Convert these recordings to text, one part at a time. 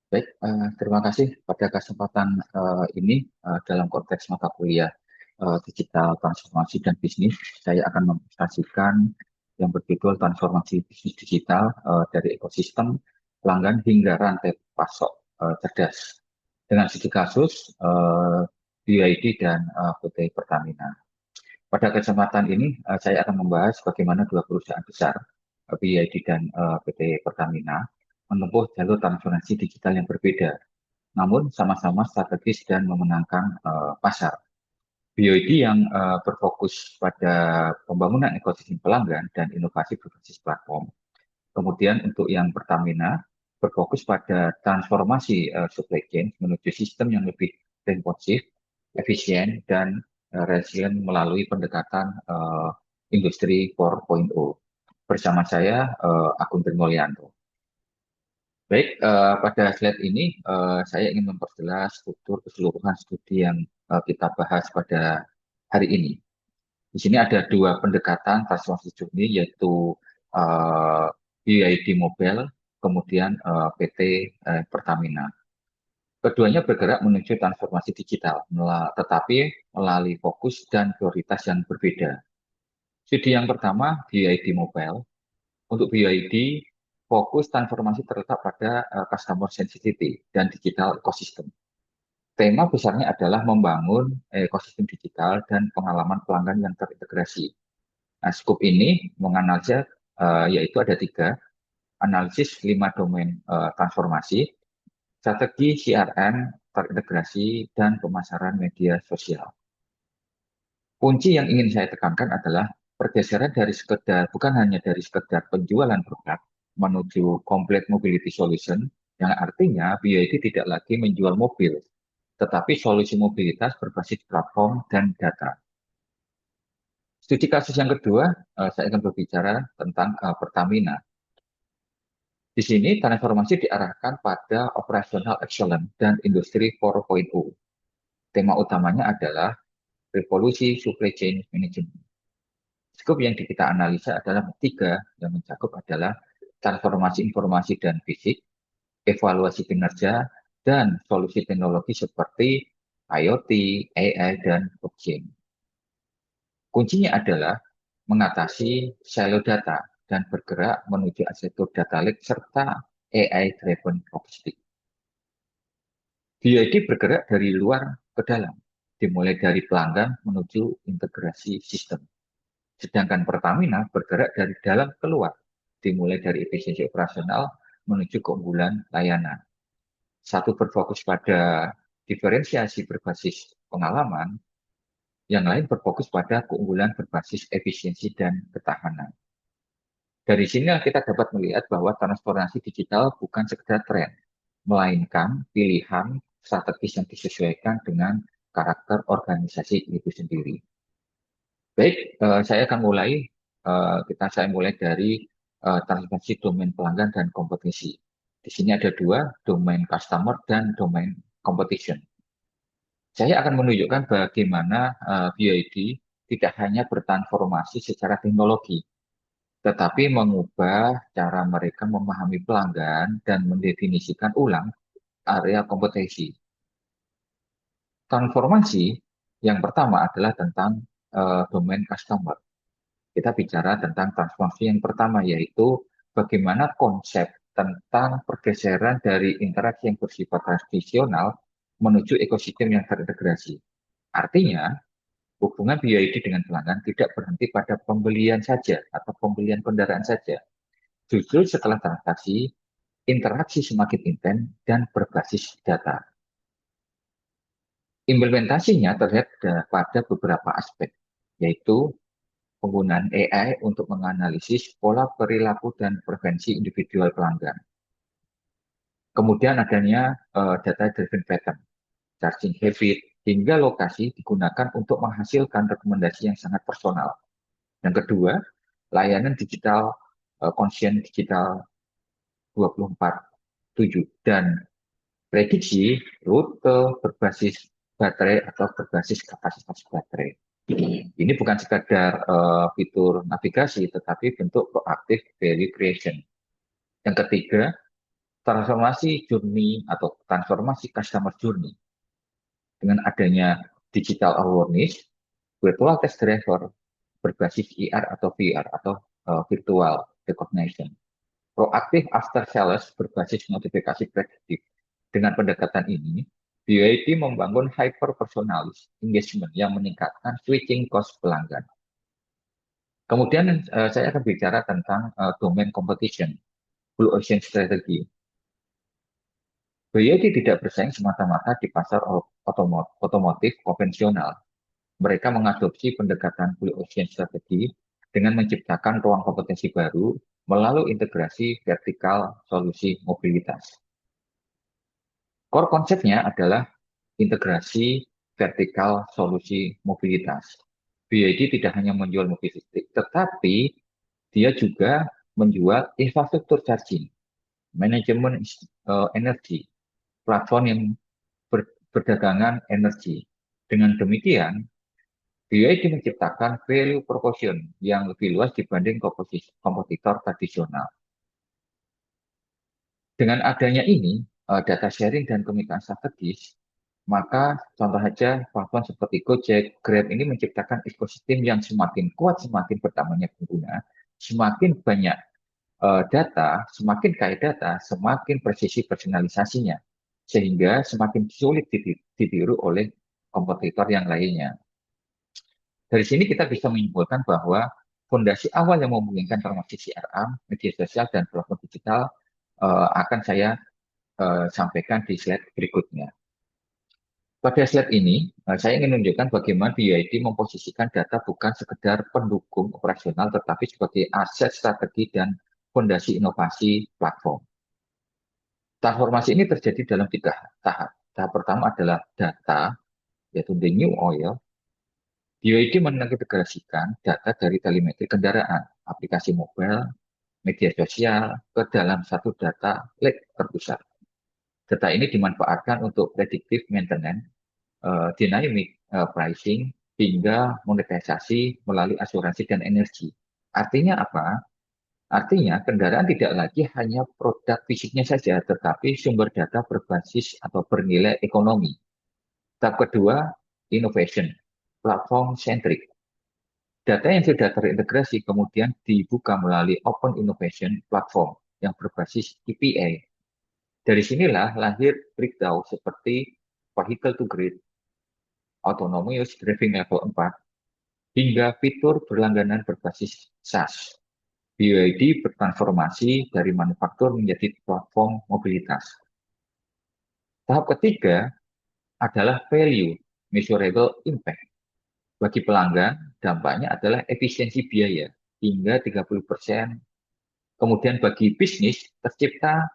Baik, terima kasih pada kesempatan ini dalam konteks mata kuliah digital transformasi dan bisnis. Saya akan mempresentasikan yang berjudul transformasi bisnis digital dari ekosistem pelanggan hingga rantai pasok cerdas dengan studi kasus BYD dan PT Pertamina. Pada kesempatan ini saya akan membahas bagaimana dua perusahaan besar BYD dan PT Pertamina menempuh jalur transformasi digital yang berbeda, namun sama-sama strategis dan memenangkan pasar. BYD yang berfokus pada pembangunan ekosistem pelanggan dan inovasi berbasis platform. Kemudian untuk yang Pertamina berfokus pada transformasi supply chain menuju sistem yang lebih responsif, efisien, dan resilient melalui pendekatan industri 4.0. Bersama saya, Agung Trimulyanto. Baik, pada slide ini saya ingin memperjelas struktur keseluruhan studi yang kita bahas pada hari ini. Di sini ada dua pendekatan transformasi journey, yaitu uh, BYD Mobile, kemudian PT Pertamina. Keduanya bergerak menuju transformasi digital, tetapi melalui fokus dan prioritas yang berbeda. Studi yang pertama, BYD Mobile. Untuk BYD, fokus transformasi terletak pada customer sensitivity dan digital ecosystem. Tema besarnya adalah membangun ekosistem digital dan pengalaman pelanggan yang terintegrasi. Nah, scope ini menganalisa yaitu ada tiga, analisis 5 domain transformasi, strategi CRM terintegrasi, dan pemasaran media sosial. Kunci yang ingin saya tekankan adalah pergeseran dari sekedar, bukan hanya dari sekedar penjualan produk menuju complete mobility solution, yang artinya BYD tidak lagi menjual mobil, tetapi solusi mobilitas berbasis platform dan data. Studi kasus yang kedua, saya akan berbicara tentang Pertamina. Di sini transformasi diarahkan pada operational excellence dan industri 4.0. Tema utamanya adalah revolusi supply chain management. Skop yang kita analisa adalah tiga, yang mencakup adalah transformasi informasi dan fisik, evaluasi kinerja, dan solusi teknologi seperti IoT, AI, dan blockchain. Kuncinya adalah mengatasi silo data dan bergerak menuju arsitektur data lake serta AI-driven logistik. BYD bergerak dari luar ke dalam, dimulai dari pelanggan menuju integrasi sistem. Sedangkan Pertamina bergerak dari dalam keluar, dimulai dari efisiensi operasional menuju keunggulan layanan. Satu berfokus pada diferensiasi berbasis pengalaman, yang lain berfokus pada keunggulan berbasis efisiensi dan ketahanan. Dari sini kita dapat melihat bahwa transformasi digital bukan sekedar tren, melainkan pilihan strategis yang disesuaikan dengan karakter organisasi itu sendiri. Baik, saya akan mulai. Saya mulai dari transformasi domain pelanggan dan kompetisi. Di sini ada dua, domain customer dan domain competition. Saya akan menunjukkan bagaimana BYD tidak hanya bertransformasi secara teknologi, tetapi mengubah cara mereka memahami pelanggan dan mendefinisikan ulang area kompetisi. Transformasi yang pertama adalah tentang domain customer. Kita bicara tentang transformasi yang pertama, yaitu bagaimana konsep tentang pergeseran dari interaksi yang bersifat tradisional menuju ekosistem yang terintegrasi. Artinya, hubungan BYD dengan pelanggan tidak berhenti pada pembelian saja atau pembelian kendaraan saja. Justru setelah transaksi, interaksi semakin intens dan berbasis data. Implementasinya terlihat pada beberapa aspek, yaitu penggunaan AI untuk menganalisis pola perilaku dan preferensi individual pelanggan. Kemudian adanya data-driven pattern, charging habit, hingga lokasi digunakan untuk menghasilkan rekomendasi yang sangat personal. Yang kedua, layanan digital, conscious digital 24/7, dan prediksi rute berbasis baterai atau berbasis kapasitas baterai. Ini bukan sekadar fitur navigasi, tetapi bentuk proaktif value creation. Yang ketiga, transformasi journey atau transformasi customer journey dengan adanya digital awareness, virtual test driver berbasis IR atau VR atau virtual recognition, proaktif after sales berbasis notifikasi prediktif. Dengan pendekatan ini, BYD membangun hyper personalized engagement yang meningkatkan switching cost pelanggan. Kemudian saya akan bicara tentang domain competition, Blue Ocean Strategy. BYD tidak bersaing semata-mata di pasar otomotif konvensional. Mereka mengadopsi pendekatan Blue Ocean Strategy dengan menciptakan ruang kompetensi baru melalui integrasi vertikal solusi mobilitas. Core konsepnya adalah integrasi vertikal solusi mobilitas. BYD tidak hanya menjual mobil listrik, tetapi dia juga menjual infrastruktur charging, manajemen energi, platform yang berdagangan energi. Dengan demikian, BYD menciptakan value proposition yang lebih luas dibanding kompetitor tradisional. Dengan adanya ini, data sharing dan kemitraan strategis, maka contoh saja platform seperti Gojek, Grab ini menciptakan ekosistem yang semakin kuat, semakin bertambahnya pengguna, semakin banyak data, semakin kaya data, semakin presisi personalisasinya, sehingga semakin sulit ditiru oleh kompetitor yang lainnya. Dari sini kita bisa menyimpulkan bahwa fondasi awal yang memungkinkan transformasi CRM, media sosial, dan platform digital akan saya sampaikan di slide berikutnya. Pada slide ini, saya ingin menunjukkan bagaimana BYD memposisikan data bukan sekedar pendukung operasional, tetapi sebagai aset strategi dan fondasi inovasi platform. Transformasi ini terjadi dalam 3 tahap. Tahap pertama adalah data, yaitu the new oil. BYD mengintegrasikan data dari telemetri kendaraan, aplikasi mobile, media sosial ke dalam satu data lake terpusat. Data ini dimanfaatkan untuk predictive maintenance, dynamic pricing, hingga monetisasi melalui asuransi dan energi. Artinya apa? Artinya kendaraan tidak lagi hanya produk fisiknya saja, tetapi sumber data berbasis atau bernilai ekonomi. Tahap kedua, innovation, platform centric. Data yang sudah terintegrasi kemudian dibuka melalui Open Innovation Platform yang berbasis EPA. Dari sinilah lahir breakdown seperti Vehicle to Grid, Autonomous Driving Level 4, hingga fitur berlangganan berbasis SaaS. BYD bertransformasi dari manufaktur menjadi platform mobilitas. Tahap ketiga adalah value, measurable impact. Bagi pelanggan, dampaknya adalah efisiensi biaya hingga 30%. Kemudian bagi bisnis, tercipta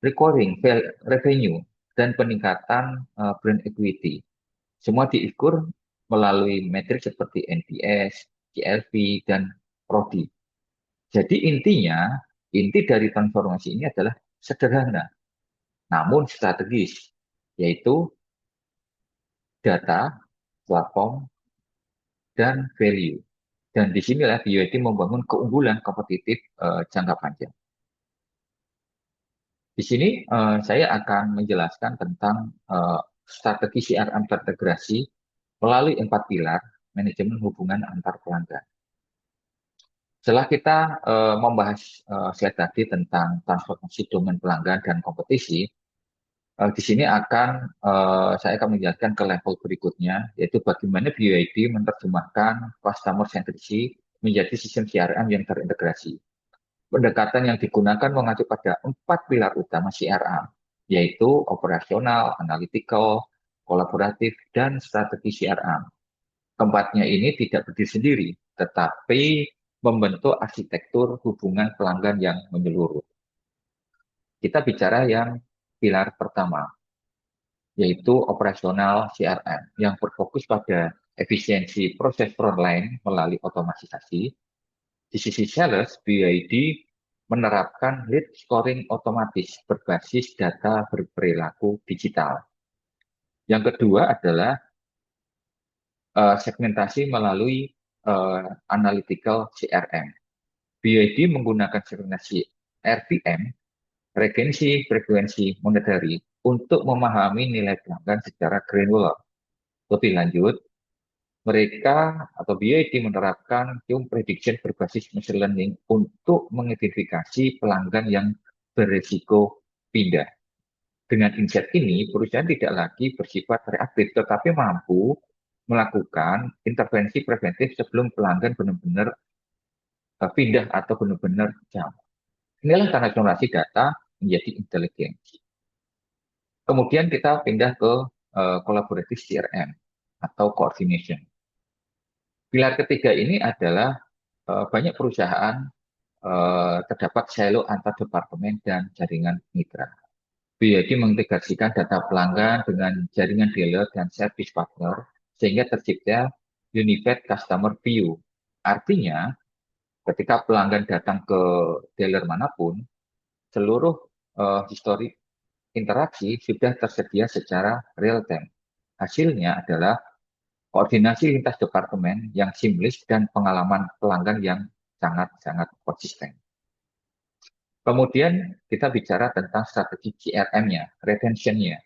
recurring revenue dan peningkatan brand equity. Semua diukur melalui metrik seperti NPS, CLV, dan RODI. Jadi inti dari transformasi ini adalah sederhana, namun strategis, yaitu data, platform, dan value. Dan disinilah BYD membangun keunggulan kompetitif jangka panjang. Di sini saya akan menjelaskan tentang strategi CRM terintegrasi melalui 4 pilar manajemen hubungan antar pelanggan. Setelah kita membahas slide tadi tentang transformasi domain pelanggan dan kompetisi, di sini saya akan menjelaskan ke level berikutnya, yaitu bagaimana BYD menerjemahkan customer centricity menjadi sistem CRM yang terintegrasi. Pendekatan yang digunakan mengacu pada 4 pilar utama CRM, yaitu operasional, analytical, kolaboratif, dan strategi CRM. Keempatnya ini tidak berdiri sendiri, tetapi membentuk arsitektur hubungan pelanggan yang menyeluruh. Kita bicara yang pilar pertama, yaitu operasional CRM, yang berfokus pada efisiensi proses frontline melalui otomatisasi. Di sisi sales, BYD menerapkan lead scoring otomatis berbasis data berperilaku digital. Yang kedua adalah segmentasi melalui analytical CRM. BYD menggunakan segmentasi RVM, regency frekuensi monetary, untuk memahami nilai pelanggan secara granular. Lebih lanjut, mereka atau BID menerapkan Hume prediction berbasis machine learning untuk mengidentifikasi pelanggan yang berisiko pindah. Dengan insight ini, perusahaan tidak lagi bersifat reaktif, tetapi mampu melakukan intervensi preventif sebelum pelanggan benar-benar pindah atau benar-benar jauh. Inilah transformasi data menjadi intelijensi. Kemudian kita pindah ke collaborative CRM atau coordination. Pilar ketiga ini adalah banyak perusahaan terdapat silo antar departemen dan jaringan mitra. BID mengintegrasikan data pelanggan dengan jaringan dealer dan service partner sehingga tercipta Unified Customer View. Artinya, ketika pelanggan datang ke dealer manapun, seluruh histori interaksi sudah tersedia secara real time. Hasilnya adalah koordinasi lintas departemen yang seamless dan pengalaman pelanggan yang sangat-sangat konsisten. Kemudian kita bicara tentang strategi CRM-nya, retention-nya.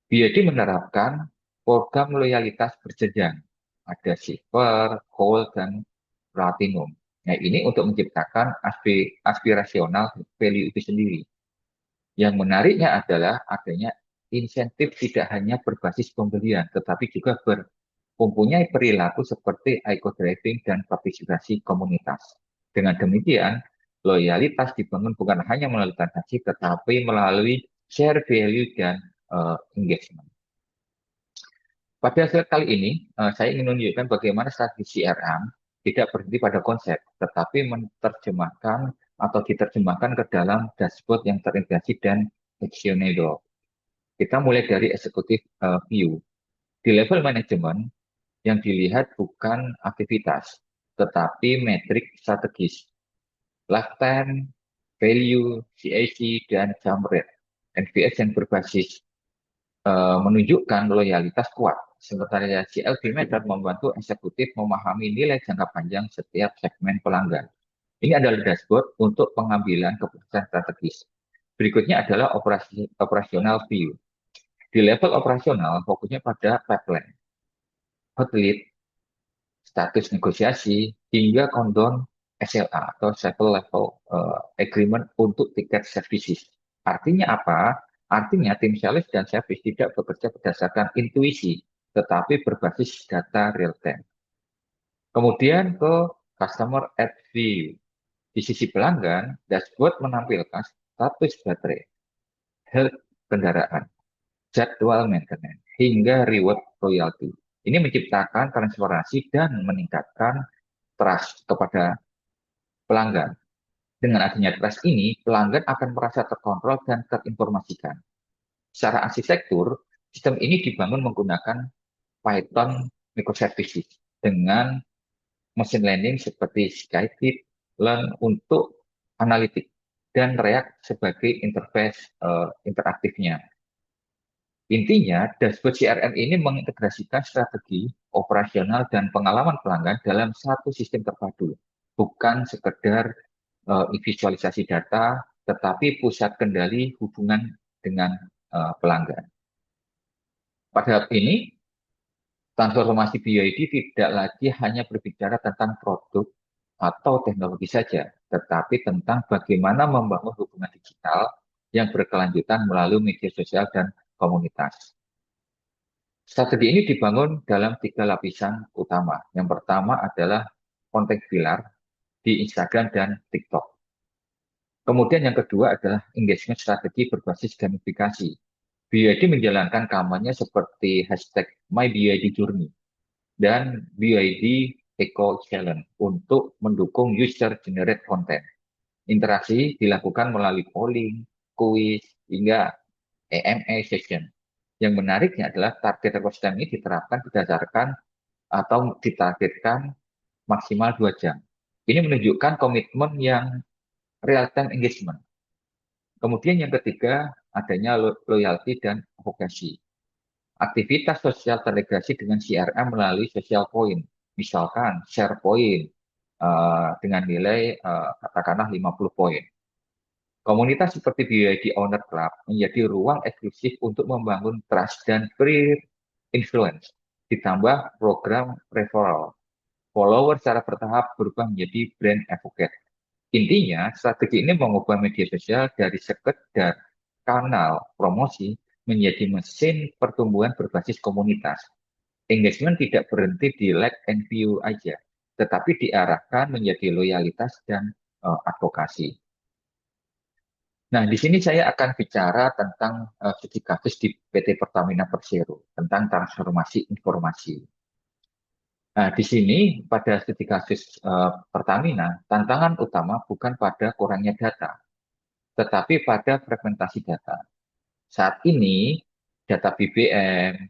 BID menerapkan program loyalitas berjenjang. Ada silver, gold, dan platinum. Nah, ini untuk menciptakan aspirasional value itu sendiri. Yang menariknya adalah adanya insentif tidak hanya berbasis pembelian, tetapi juga mempunyai perilaku seperti eco-driving dan partisipasi komunitas. Dengan demikian, loyalitas dibangun bukan hanya melalui transaksi, tetapi melalui share value dan engagement. Pada slide kali ini, saya ingin menunjukkan bagaimana strategi CRM tidak berhenti pada konsep, tetapi menerjemahkan atau diterjemahkan ke dalam dashboard yang terintegrasi dan actionable. Kita mulai dari executive view. Di level manajemen, yang dilihat bukan aktivitas, tetapi metrik strategis. Lifetime, value, CAC, dan jump rate. NPS yang berbasis menunjukkan loyalitas kuat. Sementara CLV method membantu eksekutif memahami nilai jangka panjang setiap segmen pelanggan. Ini adalah dashboard untuk pengambilan keputusan strategis. Berikutnya adalah operasional view. Di level operasional, fokusnya pada pipeline, hot lead, status negosiasi, hingga countdown SLA atau Settle Level Agreement untuk tiket services. Artinya apa? Artinya tim sales dan service tidak bekerja berdasarkan intuisi, tetapi berbasis data real time. Kemudian ke customer at view. Di sisi pelanggan, dashboard menampilkan status baterai, health kendaraan, jadwal maintenance, hingga reward royalty. Ini menciptakan transparansi dan meningkatkan trust kepada pelanggan. Dengan adanya trust ini, pelanggan akan merasa terkontrol dan terinformasikan. Secara arsitektur, sistem ini dibangun menggunakan Python microservices dengan machine learning seperti Scikit Learn untuk analitik dan React sebagai interface interaktifnya. Intinya, dashboard CRM ini mengintegrasikan strategi, operasional, dan pengalaman pelanggan dalam satu sistem terpadu. Bukan sekedar visualisasi data, tetapi pusat kendali hubungan dengan pelanggan. Pada ini, transformasi BID tidak lagi hanya berbicara tentang produk atau teknologi saja, tetapi tentang bagaimana membangun hubungan digital yang berkelanjutan melalui media sosial dan komunitas. Strategi ini dibangun dalam 3 lapisan utama. Yang pertama adalah konten pilar di Instagram dan TikTok. Kemudian yang kedua adalah engagement strategi berbasis gamifikasi. BID menjalankan kampanye seperti hashtag MyBIDJourney dan BID Eco Challenge untuk mendukung user-generate content. Interaksi dilakukan melalui polling, quiz, hingga AMA session. Yang menariknya adalah target ekosistem ini diterapkan berdasarkan atau ditargetkan maksimal 2 jam. Ini menunjukkan komitmen yang real-time engagement. Kemudian yang ketiga, adanya loyalty dan advokasi. Aktivitas sosial terintegrasi dengan CRM melalui social point. Misalkan share point dengan nilai katakanlah 50 poin. Komunitas seperti BYD Owner Club menjadi ruang eksklusif untuk membangun trust dan peer influence. Ditambah program referral. Follower secara bertahap berubah menjadi brand advocate. Intinya, strategi ini mengubah media sosial dari sekedar kanal promosi menjadi mesin pertumbuhan berbasis komunitas. Engagement tidak berhenti di like and view aja, tetapi diarahkan menjadi loyalitas dan advokasi. Nah, di sini saya akan bicara tentang studi kasus di PT Pertamina Persero tentang transformasi informasi. Nah, di sini pada studi kasus Pertamina, tantangan utama bukan pada kurangnya data, tetapi pada fragmentasi data. Saat ini, data BBM,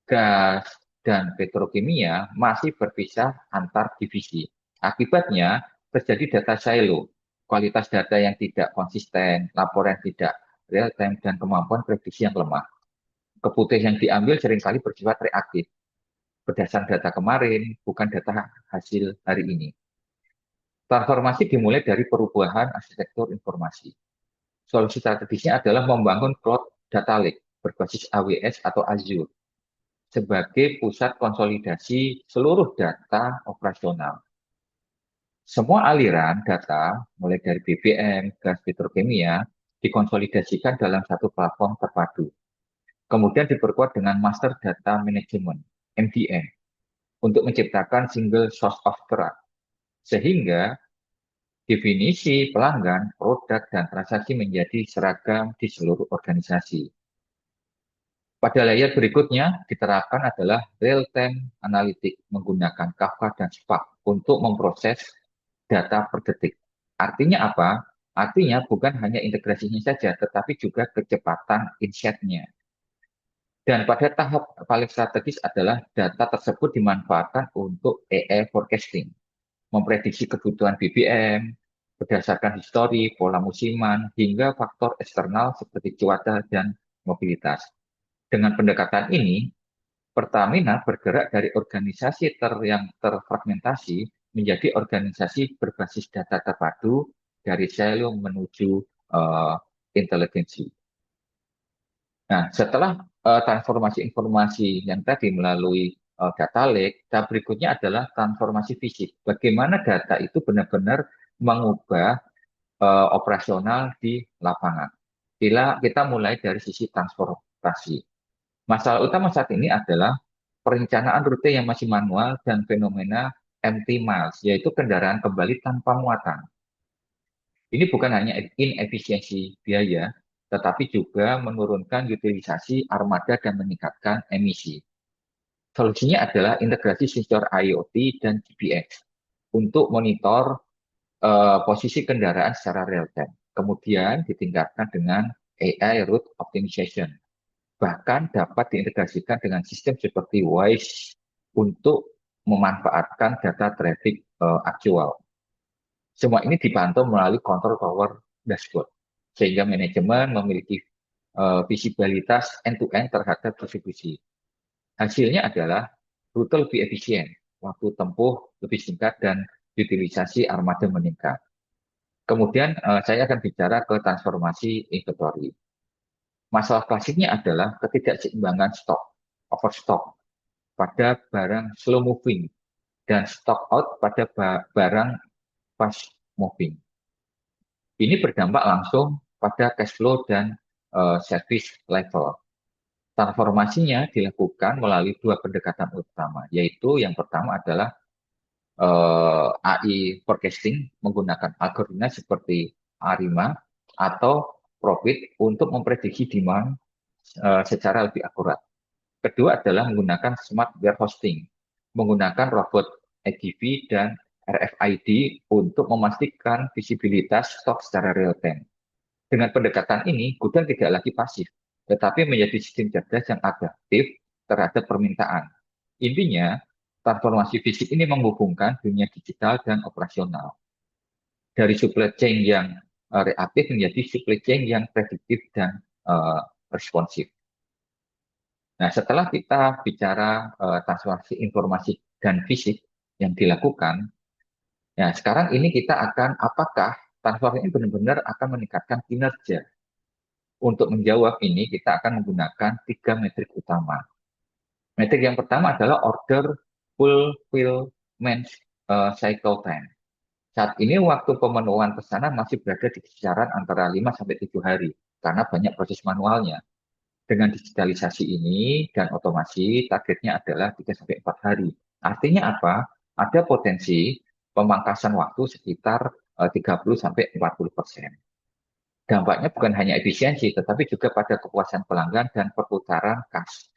gas, dan petrokimia masih berpisah antar divisi. Akibatnya, terjadi data silo, kualitas data yang tidak konsisten, laporan tidak real-time, dan kemampuan prediksi yang lemah. Keputusan yang diambil seringkali bersifat reaktif, berdasarkan data kemarin, bukan data hasil hari ini. Transformasi dimulai dari perubahan arsitektur informasi. Solusi strategisnya adalah membangun cloud data lake berbasis AWS atau Azure sebagai pusat konsolidasi seluruh data operasional. Semua aliran data, mulai dari BBM, gas, petrokimia, dikonsolidasikan dalam satu platform terpadu. Kemudian diperkuat dengan Master Data Management, MDM, untuk menciptakan single source of truth. Sehingga definisi pelanggan, produk, dan transaksi menjadi seragam di seluruh organisasi. Pada layar berikutnya diterapkan adalah real-time analytics menggunakan Kafka dan Spark untuk memproses data per detik. Artinya apa? Artinya bukan hanya integrasinya saja, tetapi juga kecepatan insight-nya. Dan pada tahap paling strategis adalah data tersebut dimanfaatkan untuk AI forecasting, memprediksi kebutuhan BBM, berdasarkan histori, pola musiman, hingga faktor eksternal seperti cuaca dan mobilitas. Dengan pendekatan ini, Pertamina bergerak dari organisasi yang terfragmentasi menjadi organisasi berbasis data terpadu dari silo menuju intelijensi. Nah, setelah transformasi informasi yang tadi melalui data lake, tahap berikutnya adalah transformasi fisik. Bagaimana data itu benar-benar mengubah operasional di lapangan. Kita mulai dari sisi transportasi. Masalah utama saat ini adalah perencanaan rute yang masih manual dan fenomena empty miles, yaitu kendaraan kembali tanpa muatan. Ini bukan hanya inefisiensi biaya, tetapi juga menurunkan utilisasi armada dan meningkatkan emisi. Solusinya adalah integrasi sensor IoT dan GPS untuk monitor posisi kendaraan secara real time. Kemudian ditingkatkan dengan AI route optimization. Bahkan dapat diintegrasikan dengan sistem seperti Waze untuk memanfaatkan data traffic aktual. Semua ini dipantau melalui control tower dashboard, sehingga manajemen memiliki visibilitas end-to-end terhadap distribusi. Hasilnya adalah rute lebih efisien, waktu tempuh lebih singkat, dan utilisasi armada meningkat. Kemudian saya akan bicara ke transformasi inventory. Masalah klasiknya adalah ketidakseimbangan stok, overstock pada barang slow moving, dan stock out pada barang fast moving. Ini berdampak langsung pada cash flow dan service level. Transformasinya dilakukan melalui dua pendekatan utama, yaitu yang pertama adalah AI forecasting menggunakan algoritma seperti ARIMA atau Profit untuk memprediksi demand secara lebih akurat. Kedua adalah menggunakan smart warehousing, menggunakan robot AGV dan RFID untuk memastikan visibilitas stok secara real time. Dengan pendekatan ini, gudang tidak lagi pasif, tetapi menjadi sistem cerdas yang adaptif terhadap permintaan. Intinya, transformasi fisik ini menghubungkan dunia digital dan operasional. Dari supply chain yang reaktif menjadi supply chain yang prediktif dan responsif. Nah, setelah kita bicara transformasi informasi dan fisik yang dilakukan, ya sekarang ini kita akan apakah transformasi ini benar-benar akan meningkatkan kinerja. Untuk menjawab ini, kita akan menggunakan 3 metrik utama. Metrik yang pertama adalah order fulfillment cycle time. Saat ini waktu pemenuhan pesanan masih berada di kisaran antara 5 sampai 7 hari karena banyak proses manualnya. Dengan digitalisasi ini dan otomasi, targetnya adalah 3 sampai 4 hari. Artinya apa? Ada potensi pemangkasan waktu sekitar 30 sampai 40%. Dampaknya bukan hanya efisiensi, tetapi juga pada kepuasan pelanggan dan perputaran kas.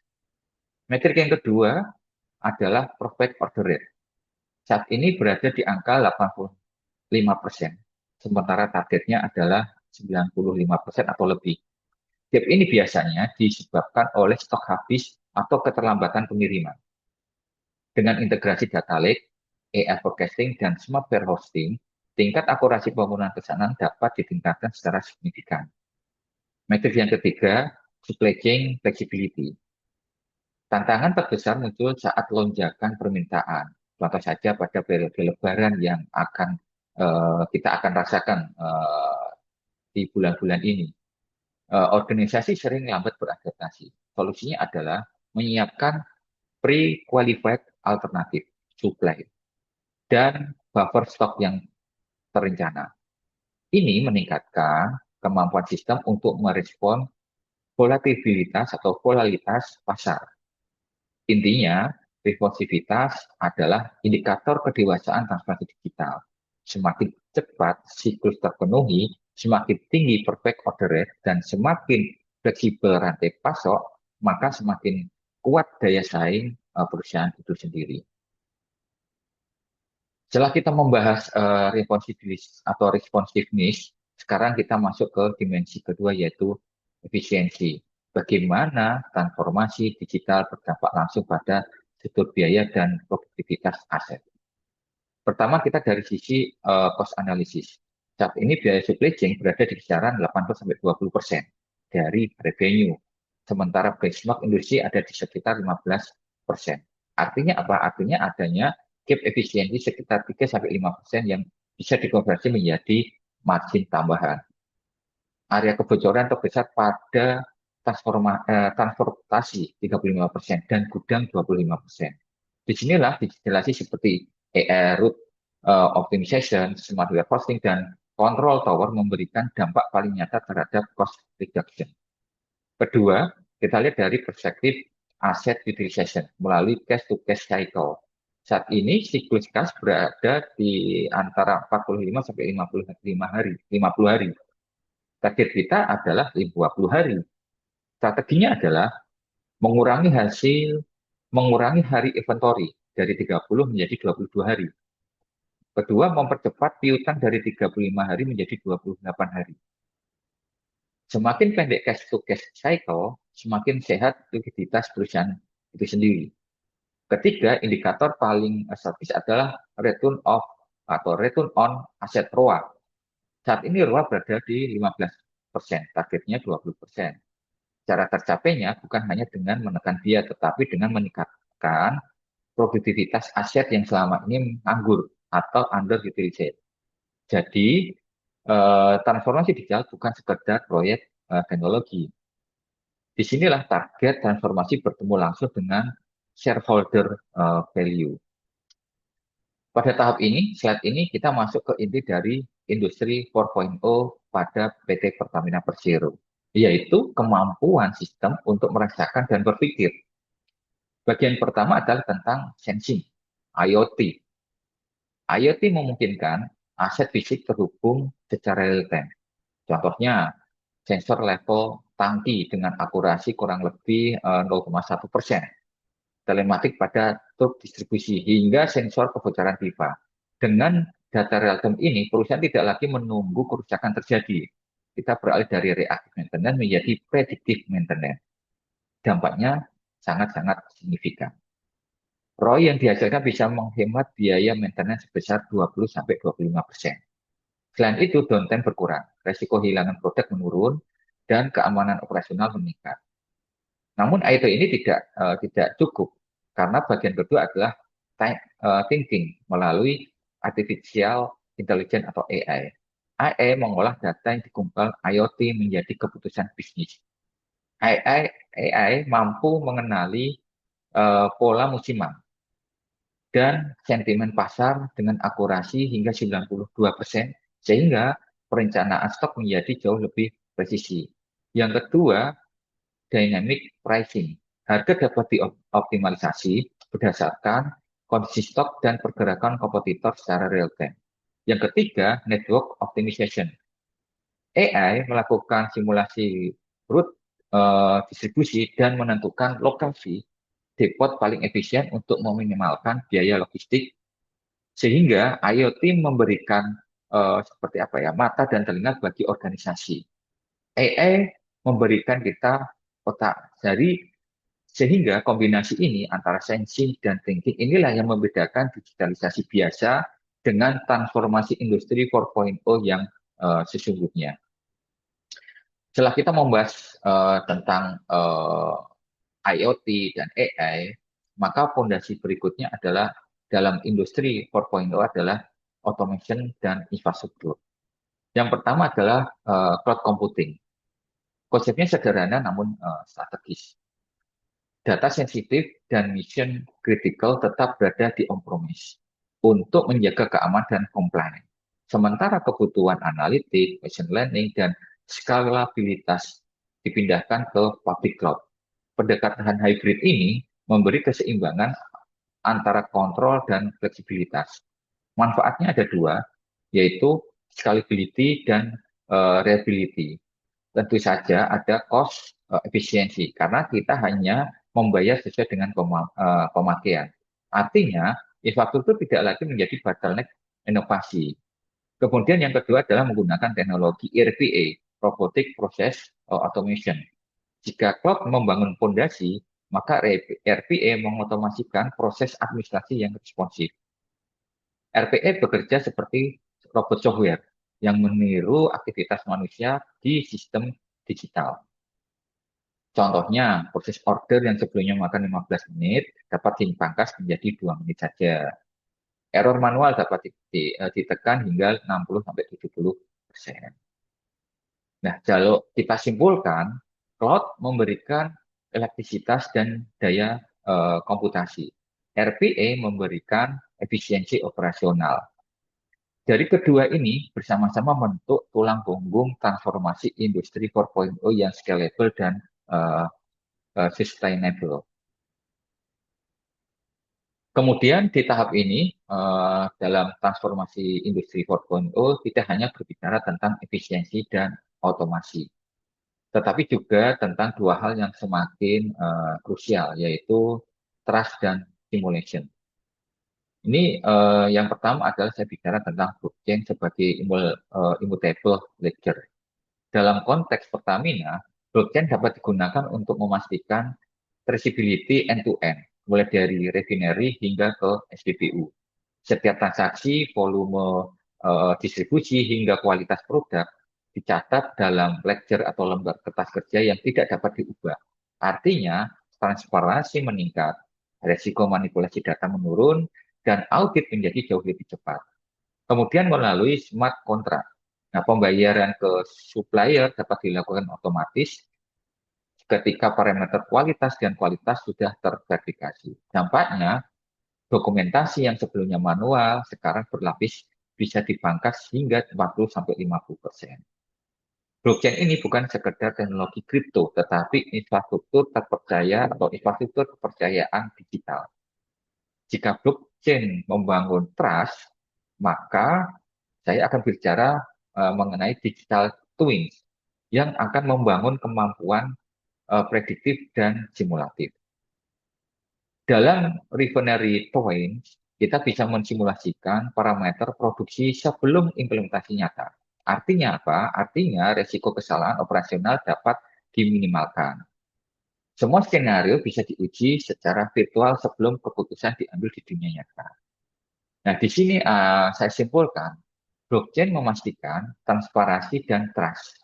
Metrik yang kedua adalah perfect order rate. Saat ini berada di angka 85%, sementara targetnya adalah 95% atau lebih. Gap ini biasanya disebabkan oleh stok habis atau keterlambatan pengiriman. Dengan integrasi data lake, AI forecasting, dan smart warehosing, tingkat akurasi pemenuhan pesanan dapat ditingkatkan secara signifikan. Metrik yang ketiga, supply chain flexibility. Tantangan terbesar muncul saat lonjakan permintaan. Contoh saja pada periode Lebaran yang kita akan rasakan di bulan-bulan ini. Organisasi sering lambat beradaptasi. Solusinya adalah menyiapkan pre-qualified alternatif supply dan buffer stok yang terencana. Ini meningkatkan kemampuan sistem untuk merespon volatilitas atau volatilitas pasar. Intinya, responsivitas adalah indikator kedewasaan transformasi digital. Semakin cepat siklus terpenuhi, semakin tinggi perfect order rate, dan semakin fleksibel rantai pasok, maka semakin kuat daya saing perusahaan itu sendiri. Setelah kita membahas responsiveness, sekarang kita masuk ke dimensi kedua yaitu efisiensi. Bagaimana transformasi digital berdampak langsung pada struktur biaya dan produktivitas aset. Pertama kita dari sisi cost analysis. Saat ini biaya supply chain berada di kisaran 18-20% dari revenue. Sementara benchmark industri ada di sekitar 15%. Artinya apa? Artinya adanya gap efisiensi sekitar 3-5% yang bisa dikonversi menjadi margin tambahan. Area kebocoran terbesar pada transportasi 35% dan gudang 25%. Disinilah digitalisasi seperti AI route optimization, smart warehousing, dan control tower memberikan dampak paling nyata terhadap cost reduction. Kedua, kita lihat dari perspektif asset utilization melalui cash to cash cycle. Saat ini siklus kas berada di antara 45 sampai 50 hari. Target kita adalah 50 hari. Strateginya adalah mengurangi hari inventory dari 30 menjadi 22 hari. Kedua, mempercepat piutang dari 35 hari menjadi 28 hari. Semakin pendek cash to cash cycle, semakin sehat likuiditas perusahaan itu sendiri. Ketiga, indikator paling strategis adalah return on asset ROA. Saat ini ROA berada di 15%, targetnya 20%. Cara tercapainya bukan hanya dengan menekan biaya, tetapi dengan meningkatkan produktivitas aset yang selama ini nganggur atau underutilized. Jadi, transformasi digital bukan sekedar proyek teknologi. Disinilah target transformasi bertemu langsung dengan shareholder value. Pada tahap ini, slide ini kita masuk ke inti dari industri 4.0 pada PT Pertamina Persero, yaitu kemampuan sistem untuk merasakan dan berpikir. Bagian pertama adalah tentang sensing, IoT. IoT memungkinkan aset fisik terhubung secara real-time. Contohnya, sensor level tangki dengan akurasi kurang lebih 0,1%. Telematik pada truk distribusi hingga sensor kebocoran pipa. Dengan data real-time ini, perusahaan tidak lagi menunggu kerusakan terjadi. Kita beralih dari reactive maintenance menjadi predictive maintenance. Dampaknya sangat-sangat signifikan. ROI yang dihasilkan bisa menghemat biaya maintenance sebesar 20-25%. Selain itu, downtime berkurang, resiko kehilangan produk menurun, dan keamanan operasional meningkat. Namun IoT ini tidak cukup karena bagian kedua adalah thinking melalui artificial intelligence atau AI. AI mengolah data yang dikumpul IoT menjadi keputusan bisnis. AI mampu mengenali pola musiman dan sentimen pasar dengan akurasi hingga 92%, sehingga perencanaan stok menjadi jauh lebih presisi. Yang kedua, dynamic pricing. Harga dapat dioptimalisasi berdasarkan kondisi stok dan pergerakan kompetitor secara real time. Yang ketiga, network optimization. AI melakukan simulasi route distribusi dan menentukan lokasi depot paling efisien untuk meminimalkan biaya logistik, sehingga IoT memberikan seperti apa ya, mata dan telinga bagi organisasi. AI memberikan kita otak. Sehingga kombinasi ini antara sensing dan thinking inilah yang membedakan digitalisasi biasa dengan transformasi industri 4.0 yang sesungguhnya. Setelah kita membahas tentang IoT dan AI, maka fondasi berikutnya adalah dalam industri 4.0 adalah automation dan infrastruktur. Yang pertama adalah cloud computing. Konsepnya sederhana namun strategis. Data sensitif dan mission critical tetap berada di on-premise untuk menjaga keamanan dan compliance. Sementara kebutuhan analitik, machine learning, dan skalabilitas dipindahkan ke public cloud. Pendekatan hybrid ini memberi keseimbangan antara kontrol dan fleksibilitas. Manfaatnya ada dua, yaitu scalability dan reliability. Tentu saja ada cost efisiensi, karena kita hanya membayar sesuai dengan pemakaian. Artinya, infrastruktur tidak lagi menjadi bottleneck inovasi. Kemudian yang kedua adalah menggunakan teknologi RPA, Robotic Process Automation. Jika cloud membangun fondasi, maka RPA mengotomasikan proses administrasi yang responsif. RPA bekerja seperti robot software yang meniru aktivitas manusia di sistem digital. Contohnya, proses order yang sebelumnya makan 15 menit dapat dipangkas menjadi 2 menit saja. Error manual dapat ditekan hingga 60-70%. Nah, kalau kita simpulkan, cloud memberikan elektrisitas dan daya komputasi. RPA memberikan efisiensi operasional. Dari kedua ini bersama-sama membentuk tulang punggung transformasi industri 4.0 yang scalable dan sustainable. Kemudian di tahap ini, dalam transformasi industri 4.0, tidak hanya berbicara tentang efisiensi dan otomasi, tetapi juga tentang dua hal yang semakin krusial, yaitu trust dan simulation. Ini yang pertama adalah saya bicara tentang blockchain sebagai immutable ledger. Dalam konteks Pertamina, blockchain dapat digunakan untuk memastikan traceability end-to-end, mulai dari refinery hingga ke SPBU. Setiap transaksi, volume distribusi, hingga kualitas produk dicatat dalam ledger atau lembar kertas kerja yang tidak dapat diubah. Artinya, transparansi meningkat, resiko manipulasi data menurun, dan audit menjadi jauh lebih cepat. Kemudian melalui smart contract. Nah, pembayaran ke supplier dapat dilakukan otomatis ketika parameter kualitas dan kualitas sudah terverifikasi. Dampaknya, dokumentasi yang sebelumnya manual sekarang berlapis bisa dipangkas hingga 40-50%. Blockchain ini bukan sekedar teknologi kripto, tetapi infrastruktur terpercaya atau infrastruktur kepercayaan digital. Jika blockchain membangun trust, maka saya akan bicara mengenai digital twins yang akan membangun kemampuan prediktif dan simulatif. Dalam refinery twins, kita bisa mensimulasikan parameter produksi sebelum implementasi nyata. Artinya apa? Artinya resiko kesalahan operasional dapat diminimalkan. Semua skenario bisa diuji secara virtual sebelum keputusan diambil di dunia nyata. Nah, di sini saya simpulkan, blockchain memastikan transparansi dan trust.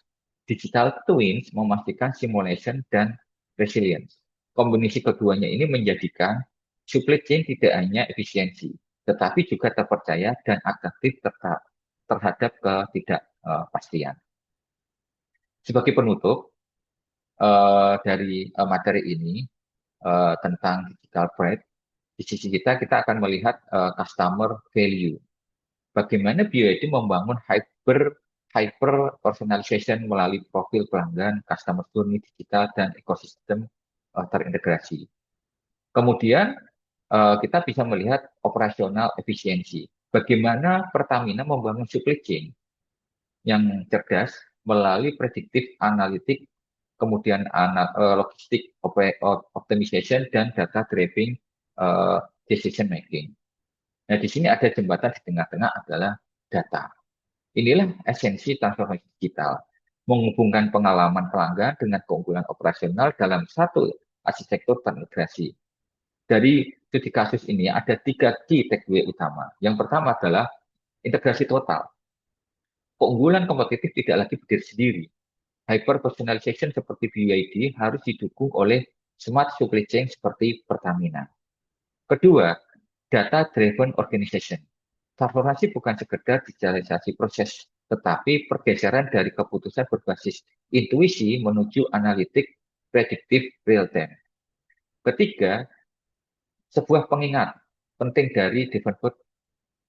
Digital twins memastikan simulation dan resilience. Kombinasi keduanya ini menjadikan supply chain tidak hanya efisiensi, tetapi juga terpercaya dan adaptif terhadap ketidakpastian. Sebagai penutup dari materi ini tentang digital bread, di sisi kita akan melihat customer value. Bagaimana BYD membangun hyper personalization melalui profil pelanggan, customer journey digital, dan ekosistem terintegrasi. Kemudian kita bisa melihat operasional efisiensi. Bagaimana Pertamina membangun supply chain yang cerdas melalui predictive analytics, kemudian logistik optimization, dan data driven decision making. Nah, di sini ada jembatan di tengah-tengah adalah data. Inilah esensi transformasi digital, menghubungkan pengalaman pelanggan dengan keunggulan operasional dalam satu arsitektur terintegrasi. Dari studi kasus ini ada 3 key takeaway utama. Yang pertama adalah integrasi total. Keunggulan kompetitif tidak lagi berdiri sendiri. Hyper personalization seperti BYD harus didukung oleh smart supply chain seperti Pertamina. Kedua, data-driven organization. Transformasi bukan sekedar digitalisasi proses, tetapi pergeseran dari keputusan berbasis intuisi menuju analitik prediktif real-time. Ketiga, sebuah pengingat penting dari Davenport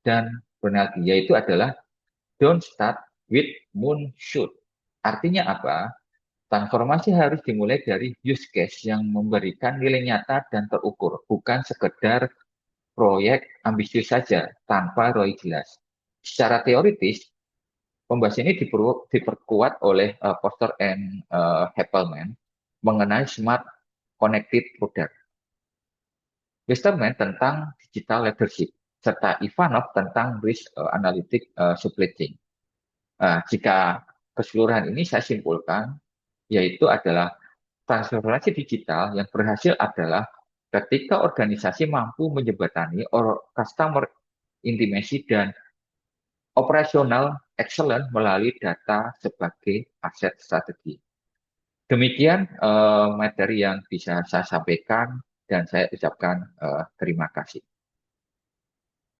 dan Bernanke, yaitu adalah don't start with moonshot. Artinya apa? Transformasi harus dimulai dari use case yang memberikan nilai nyata dan terukur, bukan sekedar proyek ambisius saja tanpa ROI jelas. Secara teoritis, pembahasan ini diperkuat oleh Foster and Heppelman mengenai smart connected product, Westerman tentang digital leadership, serta Ivanov tentang risk analytic supply chain. Jika keseluruhan ini saya simpulkan, yaitu adalah transformasi digital yang berhasil adalah ketika organisasi mampu menjembatani customer intimacy dan operasional excellent melalui data sebagai aset strategi. Demikian materi yang bisa saya sampaikan dan saya ucapkan terima kasih.